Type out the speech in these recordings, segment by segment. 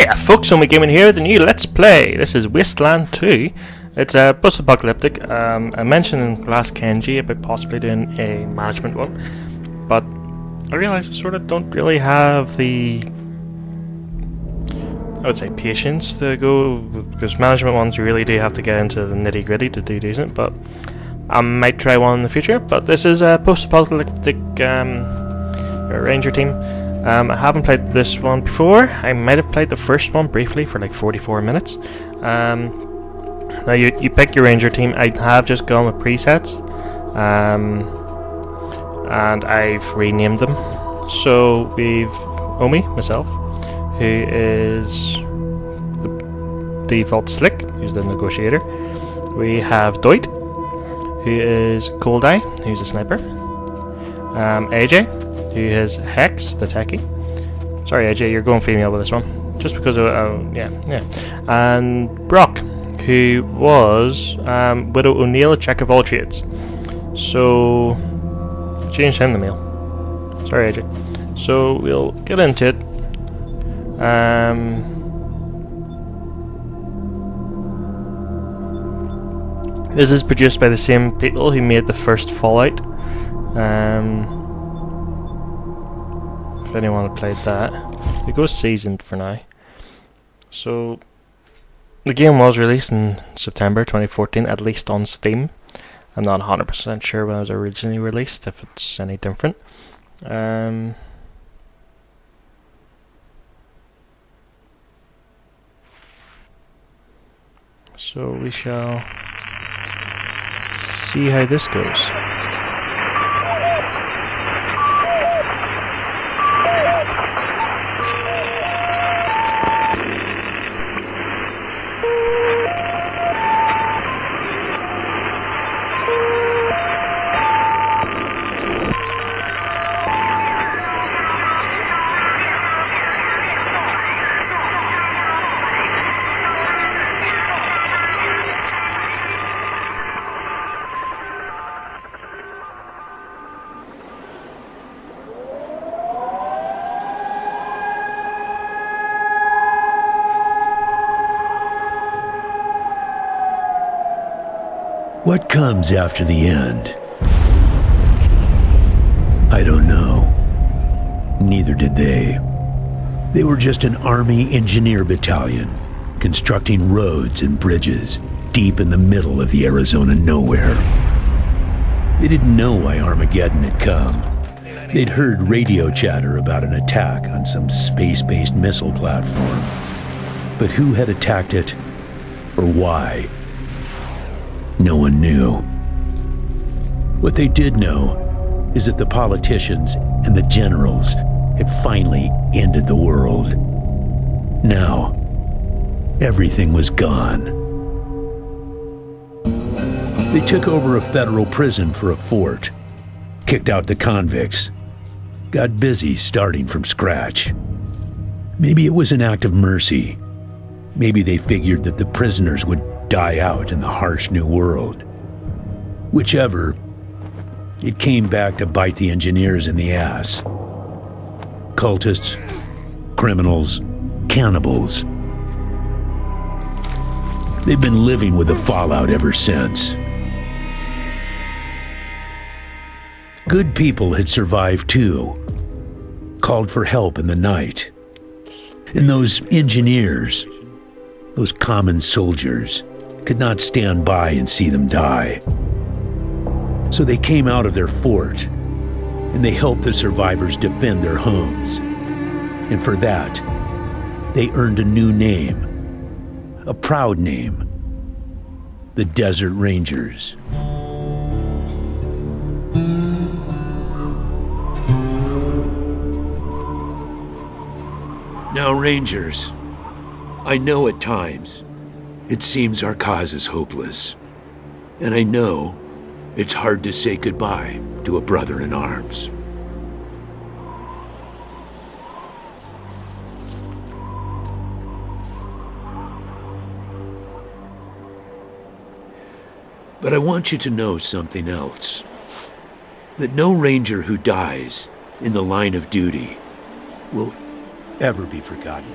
Yeah, folks, Omi Gaming here, the new Let's Play. This is Wasteland 2. It's a post-apocalyptic. I mentioned in Last Kenji about possibly doing a management one, but I realise I sort of don't really have the, I would say, patience to go, because management ones you really do have to get into the nitty-gritty to do decent, but I might try one in the future. But this is a post-apocalyptic ranger team. I haven't played this one before. I might have played the first one briefly for like 44 minutes. Now you pick your ranger team. I have just gone with presets, and I've renamed them. So we've Omi, myself, who is the default Slick, who's the negotiator. We have Doight, who is Cold Eye, who's a sniper. AJ, who is Hex, the techie. Sorry, AJ, you're going female with this one, just because of yeah. And Broch, who was Widow O'Neill, check of all trades. So change him to male. Sorry, AJ. So we'll get into it. This is produced by the same people who made the first Fallout. If anyone had played that, it goes seasoned for now. So the game was released in September 2014, at least on Steam. I'm not 100% sure when it was originally released, if it's any different. So we shall see how this goes. What comes after the end? I don't know. Neither did they. They were just an army engineer battalion, constructing roads and bridges deep in the middle of the Arizona nowhere. They didn't know why Armageddon had come. They'd heard radio chatter about an attack on some space-based missile platform. But who had attacked it, or why? No one knew. What they did know is that the politicians and the generals had finally ended the world. Now, everything was gone. They took over a federal prison for a fort, kicked out the convicts, got busy starting from scratch. Maybe it was an act of mercy. Maybe they figured that the prisoners would die out in the harsh new world. Whichever, it came back to bite the engineers in the ass. Cultists, criminals, cannibals. They've been living with the fallout ever since. Good people had survived too, called for help in the night. And those engineers, those common soldiers, could not stand by and see them die. So they came out of their fort, and they helped the survivors defend their homes. And for that, they earned a new name, a proud name, the Desert Rangers. Now, Rangers, I know at times it seems our cause is hopeless, and I know it's hard to say goodbye to a brother in arms. But I want you to know something else. That no ranger who dies in the line of duty will ever be forgotten.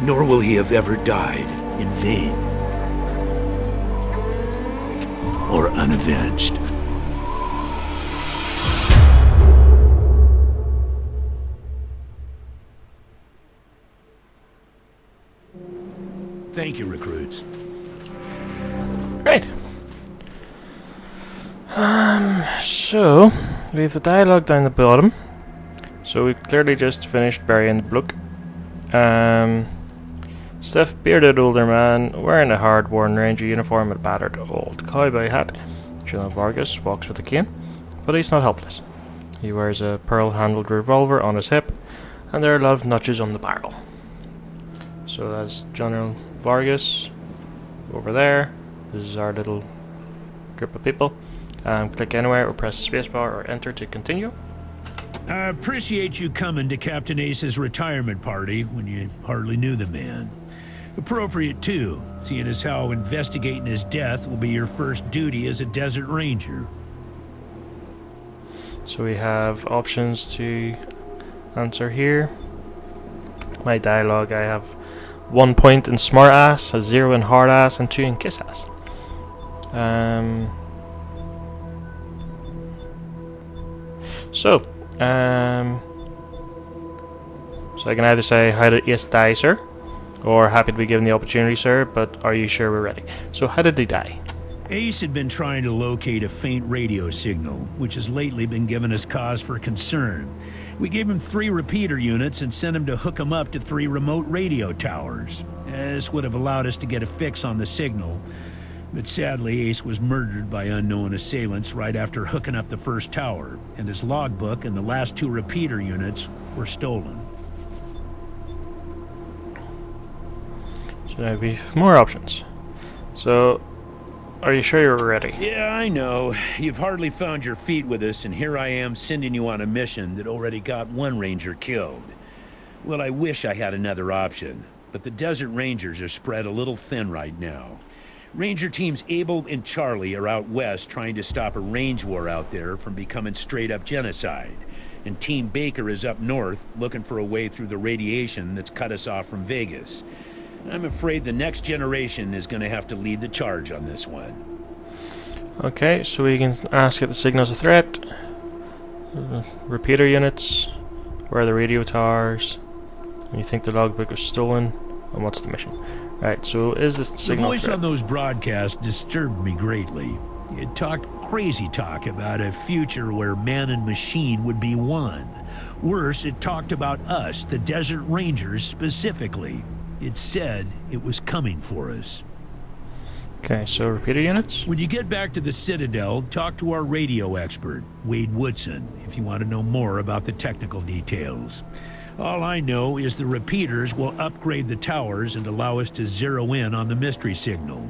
nor will he have ever died in vain or unavenged. Thank you, recruits. Great. So we have the dialogue down the bottom. So we clearly just finished burying the Broch. Stiff, bearded older man wearing a hard-worn ranger uniform and a battered old cowboy hat. General Vargas walks with a cane, but he's not helpless. He wears a pearl-handled revolver on his hip, and there are a lot of notches on the barrel. So that's General Vargas over there. This is our little group of people. Click anywhere or press the spacebar or enter to continue. I appreciate you coming to Captain Ace's retirement party when you hardly knew the man. Appropriate too, seeing as how investigating his death will be your first duty as a desert ranger. So we have options to answer here. My dialogue, I have 1 point in smart ass, a 0 in hard ass, and 2 in kiss ass. So I can either say, how did Ace die, sir? Or, happy to be given the opportunity, sir, but are you sure we're ready? So how did he die? Ace had been trying to locate a faint radio signal, which has lately been giving us cause for concern. We gave him 3 repeater units and sent him to hook him up to 3 remote radio towers. This would have allowed us to get a fix on the signal. But sadly, Ace was murdered by unknown assailants right after hooking up the first tower, and his logbook and the last 2 repeater units were stolen. So we have more options. So, are you sure you're ready? Yeah, I know. You've hardly found your feet with us, and here I am sending you on a mission that already got 1 ranger killed. Well, I wish I had another option, but the Desert Rangers are spread a little thin right now. Ranger teams Abel and Charlie are out west trying to stop a range war out there from becoming straight-up genocide. And Team Baker is up north looking for a way through the radiation that's cut us off from Vegas. I'm afraid the next generation is going to have to lead the charge on this one. Okay, so we can ask if the signal's a threat. Repeater units. Where are the radio towers? And you think the logbook was stolen? And what's the mission? Right, so is this signal The voice threat? on those broadcasts disturbed me greatly. It talked crazy talk about a future where man and machine would be one. Worse, it talked about us, the Desert Rangers, specifically. It said it was coming for us. Okay, so repeater units? When you get back to the Citadel, talk to our radio expert, Wade Woodson, if you want to know more about the technical details. All I know is the repeaters will upgrade the towers and allow us to zero in on the mystery signal.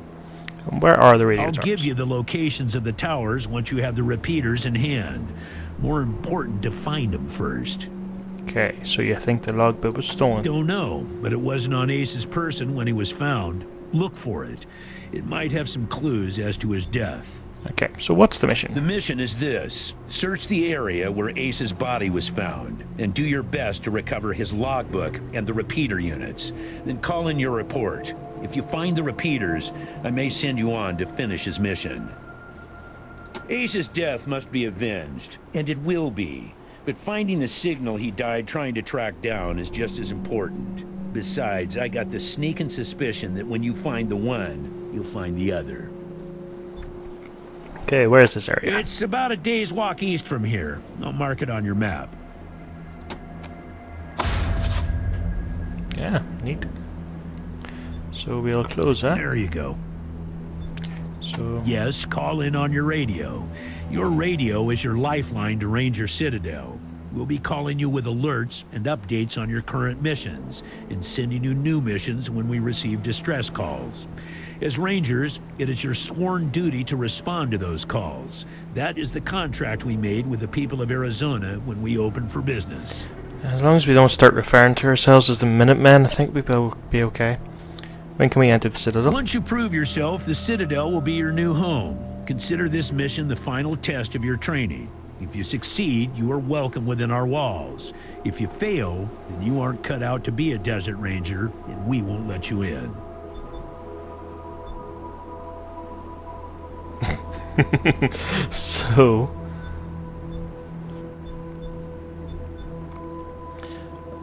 And where are the radio I'll towers? give you the locations of the towers once you have the repeaters in hand. More important to find them first. Okay, so you think the logbook was stolen? Don't know, but it wasn't on Ace's person when he was found. Look for it. It might have some clues as to his death. Okay, so what's the mission? The mission is this. Search the area where Ace's body was found, and do your best to recover his logbook and the repeater units. Then call in your report. If you find the repeaters, I may send you on to finish his mission. Ace's death must be avenged, and it will be. But finding the signal he died trying to track down is just as important. Besides, I got the sneaking suspicion that when you find the one, you'll find the other. Okay, where is this area? It's about a day's walk east from here. I'll mark it on your map. Yeah, neat. So we'll close that. There you go. So Yes, call in on your radio. Your radio is your lifeline to Ranger Citadel. We'll be calling you with alerts and updates on your current missions, and sending you new missions when we receive distress calls. As Rangers, it is your sworn duty to respond to those calls. That is the contract we made with the people of Arizona when we opened for business. as long as we don't start referring to ourselves as the Minutemen, I think we'll be okay. When can we enter the Citadel? Once you prove yourself, the Citadel will be your new home. Consider this mission the final test of your training. If you succeed, you are welcome within our walls. If you fail, then you aren't cut out to be a desert ranger, and we won't let you in. So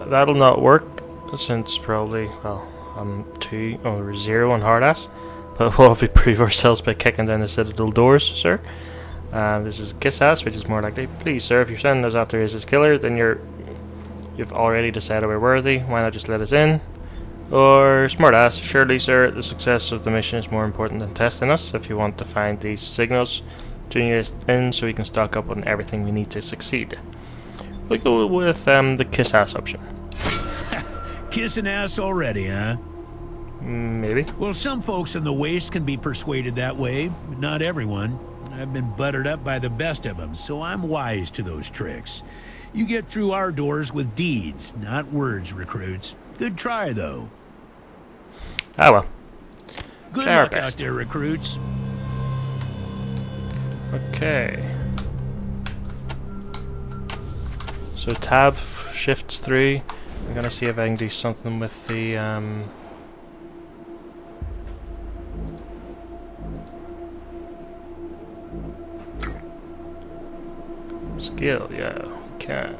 that'll not work since probably, well, I'm 2 or 0 on hard ass. But we'll have to prove ourselves by kicking down the citadel doors, sir. This is kiss ass, which is more likely. Please, sir, if you're sending us after his killer, then you've already decided we're worthy. Why not just let us in? Or smart ass, surely, sir, the success of the mission is more important than testing us. If you want to find these signals, tune us in so we can stock up on everything we need to succeed. We'll go with the kiss ass option. Kissing ass already, huh? Maybe. Well, some folks in the Waste can be persuaded that way, but not everyone. I've been buttered up by the best of them, so I'm wise to those tricks. You get through our doors with deeds, not words, recruits. Good try, though. Ah well. Good Try our luck out best. there, recruits. Okay. So tab shifts through. I'm gonna see if I can do something with the skill. Yeah, we can.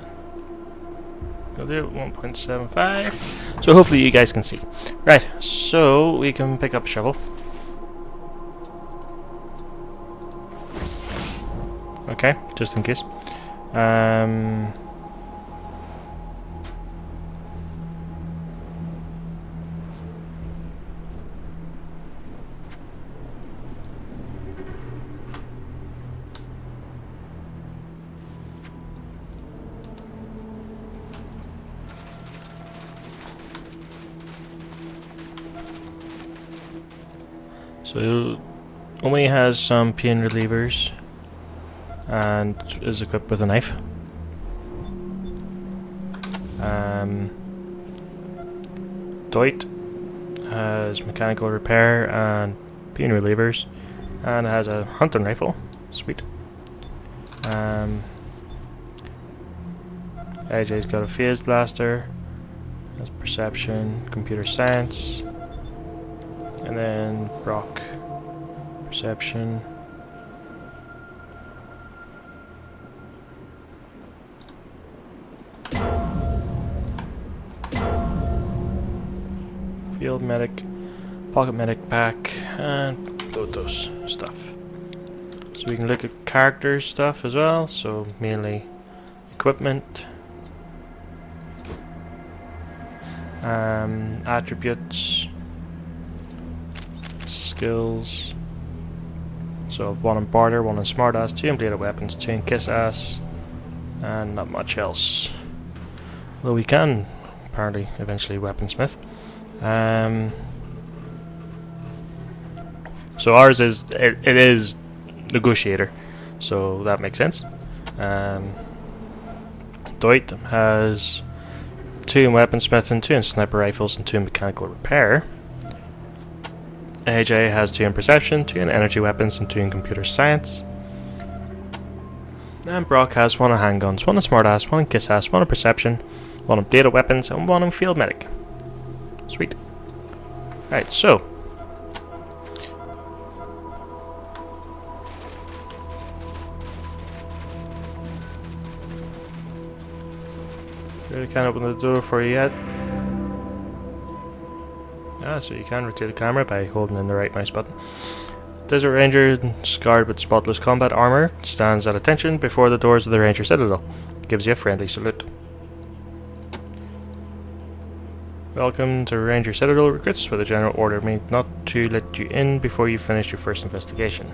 Go do it 1.75. So hopefully you guys can see. Right, so we can pick up a shovel. Okay, just in case. So Omi has some pain relievers and is equipped with a knife. Doight has mechanical repair and pain relievers and has a hunting rifle. Sweet. AJ's got a phase blaster, has perception, computer science, and then Broch, perception. Field medic, pocket medic pack, and load those stuff. So we can look at character stuff as well, so mainly equipment, attributes, skills. So 1 in barter, 1 in smartass, 2 in bladed weapons, 2 in kiss ass, and not much else. Though we can apparently eventually weaponsmith. So ours is it is negotiator, so that makes sense. Doight has 2 in weaponsmithing, 2 in sniper rifles, and 2 in mechanical repair. AJ has 2 in perception, 2 in energy weapons, and 2 in computer science. And Broch has 1 in handguns, 1 in smartass, 1 in kiss ass, 1 in perception, 1 in bladed weapons, and 1 in field medic. Sweet. Right, so really can't open the door for you yet. So you can rotate the camera by holding in the right mouse button. Desert Ranger, scarred with spotless combat armor, stands at attention before the doors of the Ranger Citadel. Gives you a friendly salute. Welcome to Ranger Citadel, recruits, with a general order me not to let you in before you finish your first investigation.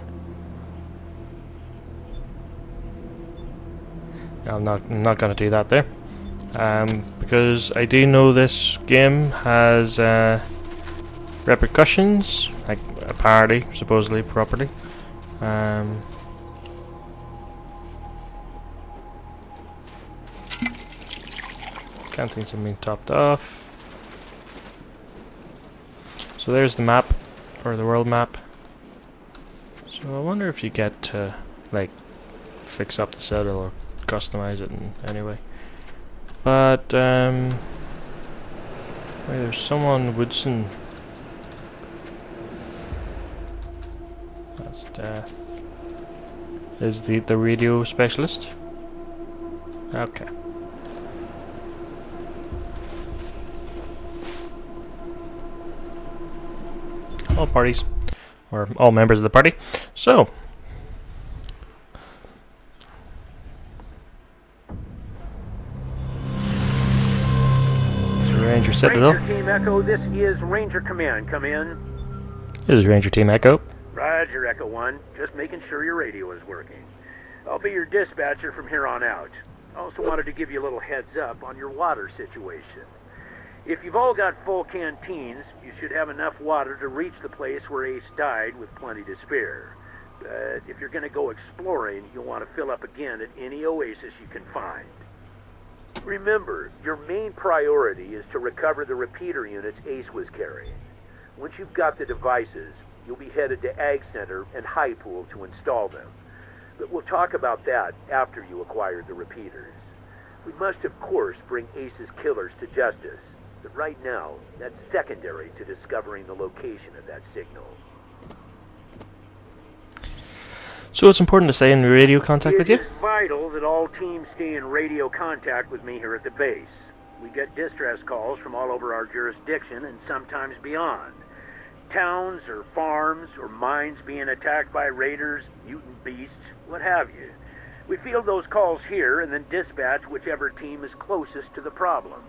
No, I'm not going to do that there. Because I do know this game has repercussions, like apparently, supposedly, properly. Canteens have been topped off. So there's the map, or the world map. So I wonder if you get to, like, fix up the saddle or customize it in any way. But wait, there's someone Woodson. That's Death. Is the radio specialist? Okay. All parties, or all members of the party. So, Ranger Citadel. Ranger Team Echo, this is Ranger Command. Come in. This is Ranger Team Echo. Roger, Echo 1. Just making sure your radio is working. I'll be your dispatcher from here on out. I also wanted to give you a little heads up on your water situation. If you've all got full canteens, you should have enough water to reach the place where Ace died with plenty to spare. But if you're going to go exploring, you'll want to fill up again at any oasis you can find. Remember, your main priority is to recover the repeater units Ace was carrying. Once you've got the devices, you'll be headed to Ag Center and High Pool to install them. But we'll talk about that after you acquire the repeaters. We must, of course, bring Ace's killers to justice. But right now, that's secondary to discovering the location of that signal. So it's important to stay in radio contact with you? It is vital that all teams stay in radio contact with me here at the base. We get distress calls from all over our jurisdiction and sometimes beyond. Towns or farms or mines being attacked by raiders, mutant beasts, what have you. We field those calls here and then dispatch whichever team is closest to the problem.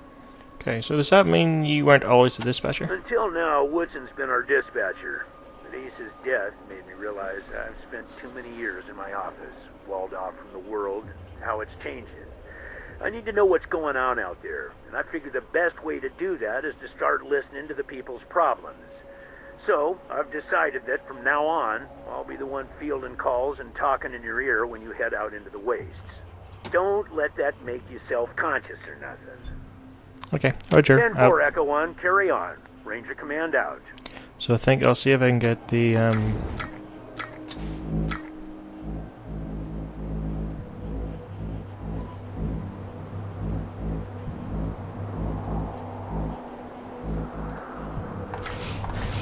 Okay, so does that mean you weren't always the dispatcher? Until now, Woodson's been our dispatcher. But Ace's death made me realize I've spent too many years in my office, walled off from the world, how it's changing. I need to know what's going on out there, and I figure the best way to do that is to start listening to the people's problems. So, I've decided that from now on, I'll be the one fielding calls and talking in your ear when you head out into the wastes. Don't let that make you self-conscious or nothing. Okay, Roger. 10-4, Echo 1, carry on. Ranger Command out. So I think I'll see if I can get the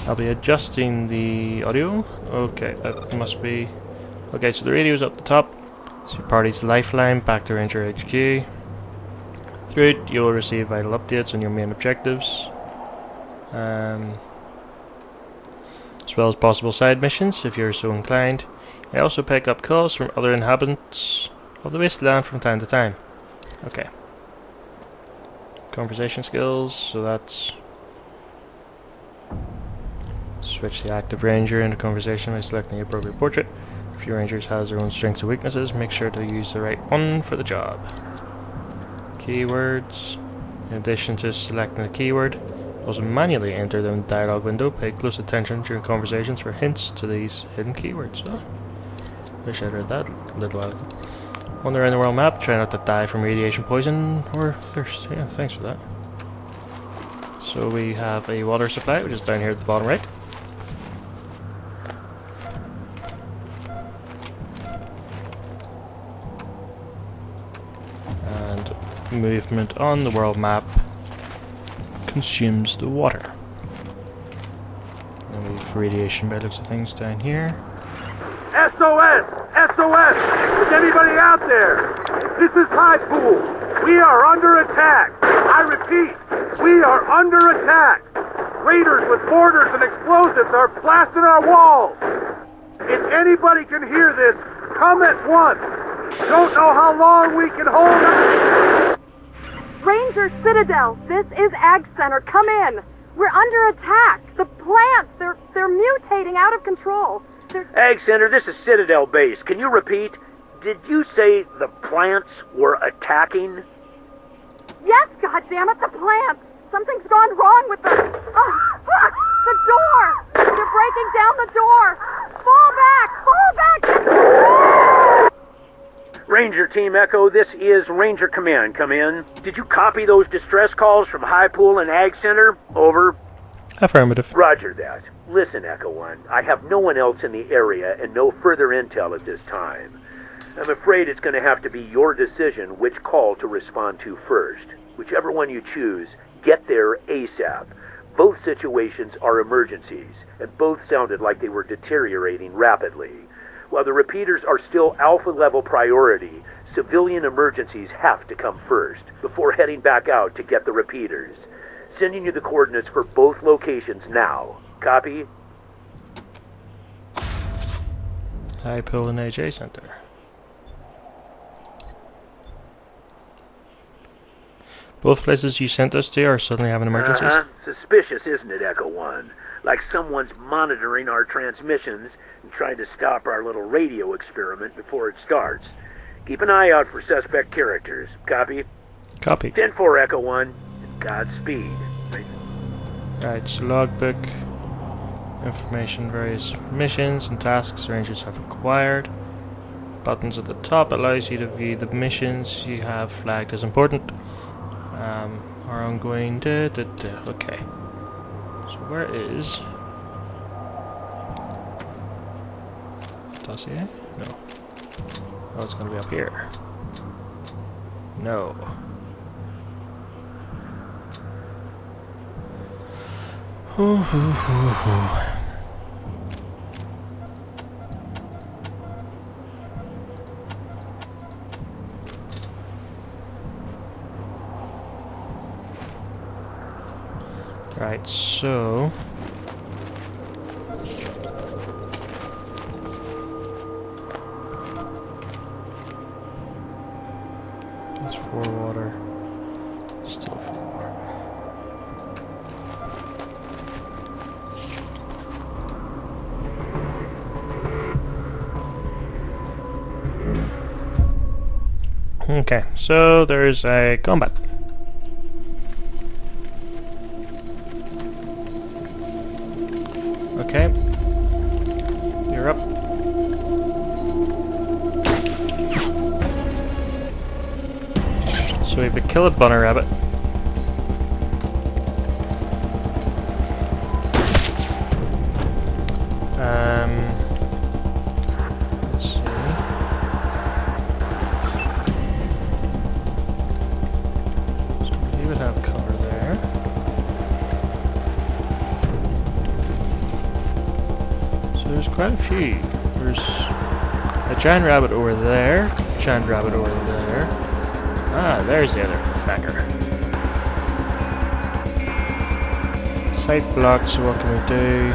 I'll be adjusting the audio. Okay, that must be... Okay, so the radio's up the top. So your party's lifeline back to Ranger HQ. Through it, you'll receive vital updates on your main objectives. As well as possible side missions, if you're so inclined. You also pick up calls from other inhabitants of the Wasteland from time to time. Okay. Conversation skills, so that's... Switch the active ranger into conversation by selecting the appropriate portrait. If your rangers has their own strengths and weaknesses, make sure to use the right one for the job. Keywords. In addition to selecting a keyword, also manually enter them in the dialog window. Pay close attention during conversations for hints to these hidden keywords. Oh, wish I'd read that a little while ago. Wander around the world map, try not to die from radiation poison or thirst. Yeah, thanks for that. So we have a water supply, which is down here at the bottom right. And movement on the world map consumes the water. And we have radiation by the looks of things down here. SOS! SOS! Is anybody out there? This is High Pool. We are under attack. I repeat, we are under attack. Raiders with mortars and explosives are blasting our walls. If anybody can hear this, come at once. Don't know how long we can hold out. Ranger Citadel, this is Ag Center. Come in. We're under attack. The plants, they're mutating out of control. Ag Center, this is Citadel Base. Can you repeat? Did you say the plants were attacking? Yes, goddammit, the plants. Something's gone wrong with the... Oh, fuck! The door! They're breaking down the door! Fall back! Fall back! Ranger Team Echo, this is Ranger Command. Come in. Did you copy those distress calls from High Pool and Ag Center? Over. Affirmative. Roger that. Listen, Echo 1, I have no one else in the area and no further intel at this time. I'm afraid it's going to have to be your decision which call to respond to first. Whichever one you choose, get there ASAP. Both situations are emergencies, and both sounded like they were deteriorating rapidly. While the repeaters are still Alpha-level priority, civilian emergencies have to come first, before heading back out to get the repeaters. Sending you the coordinates for both locations now. Copy? I pull an AJ Center. Both places you sent us to are suddenly having emergencies. Suspicious, isn't it, Echo 1? Like someone's monitoring our transmissions and trying to stop our little radio experiment before it starts. Keep an eye out for suspect characters. Copy? Copy. 10-4, Echo 1. Godspeed. Right, so logbook. Information, various missions and tasks rangers have acquired. Buttons at the top allows you to view the missions you have flagged as important. Our ongoing okay. So where is dossier? No. Oh, it's gonna be up here. No. Right, so that's 4 water, still 4. Okay, so there's a combat. Okay, you're up. So we have to kill a bunny rabbit. Let's see. So he would have cover there. There's quite a few. There's a giant rabbit over there, giant rabbit over there. Ah, there's the other fucker. Sight blocked, so what can we do?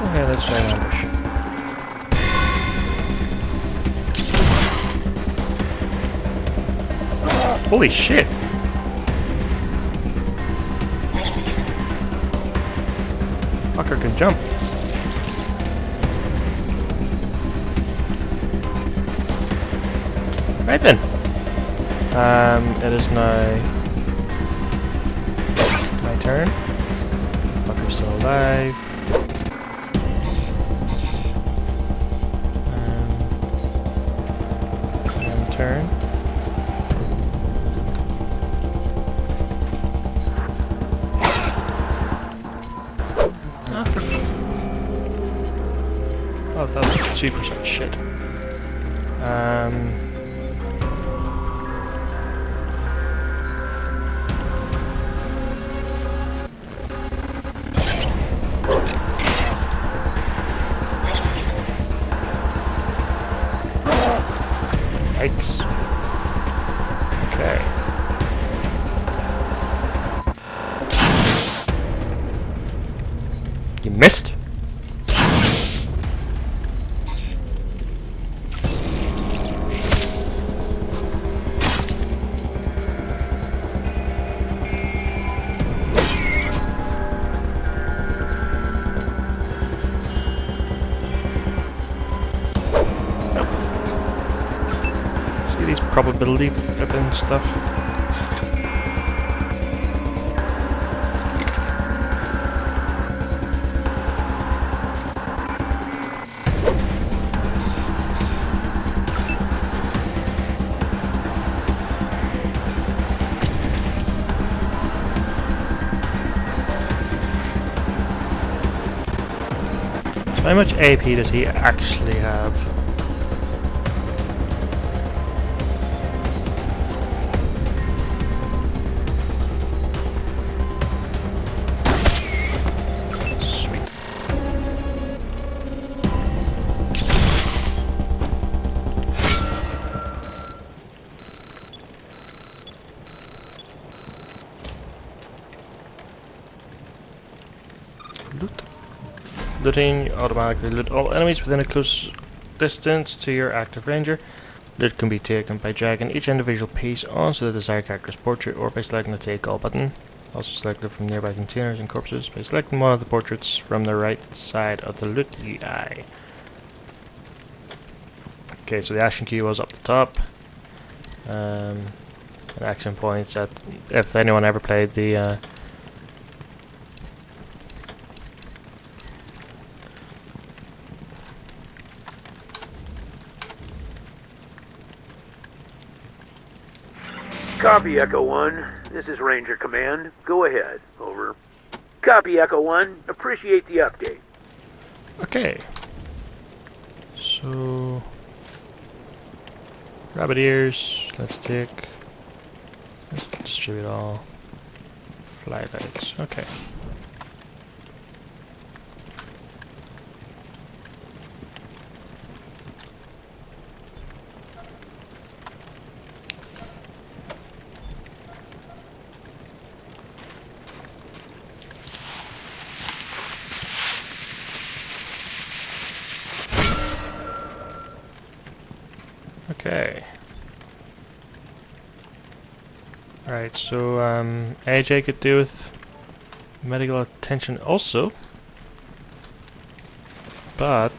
Okay, let's try an ambush. Holy shit! Fucker can jump. Right then. It is now my turn. Fucker's still alive. And turn. Oh, that was 2% shit. Yikes. Okay. You missed? These probability flipping stuff. So how much AP does he actually have? Looting, you automatically loot all enemies within a close distance to your active ranger. Loot can be taken by dragging each individual piece onto the desired character's portrait or by selecting the Take All button. Also select it from nearby containers and corpses by selecting one of the portraits from the right side of the loot UI. Okay, so the action key was up the top. An action points that if anyone ever played the Copy, Echo 1. This is Ranger Command. Go ahead. Over. Copy, Echo 1. Appreciate the update. Okay. So rabbit ears, let's distribute all. Flashlights, okay. Okay. Alright, so AJ could do with medical attention also, but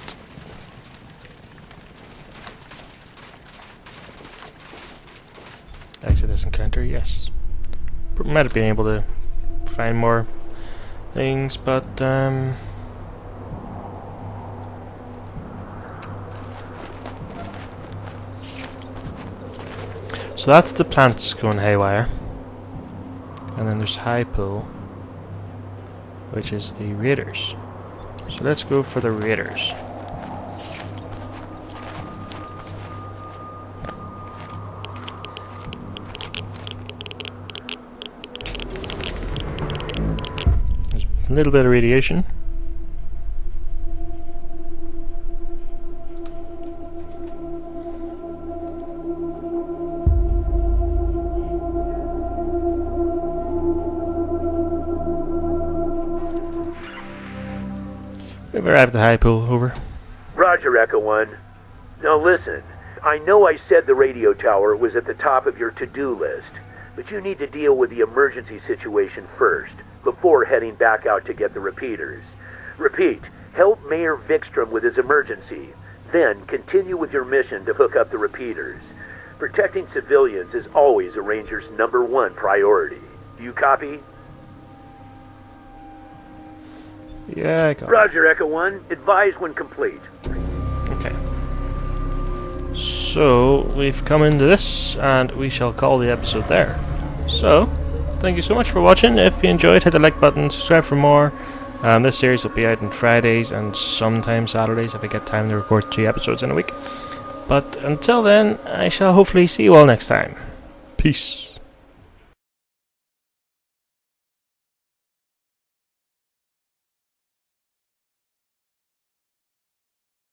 exit this encounter, yes. Might have been able to find more things, but so that's the plants going haywire. And then there's high pool, which is the raiders. So let's go for the raiders. There's a little bit of radiation. We've arrived at the high pool, over. Roger, Echo 1. Now listen, I know I said the radio tower was at the top of your to-do list, but you need to deal with the emergency situation first, before heading back out to get the repeaters. Repeat, help Mayor Vikstrom with his emergency, then continue with your mission to hook up the repeaters. Protecting civilians is always a ranger's #1 priority. Do you copy? Yeah, I got it. Roger, Echo 1. Advise when complete. Okay. So, we've come into this, and we shall call the episode there. So, thank you so much for watching. If you enjoyed, hit the like button, subscribe for more. This series will be out on Fridays and sometimes Saturdays if I get time to record 2 episodes in a week. But until then, I shall hopefully see you all next time. Peace.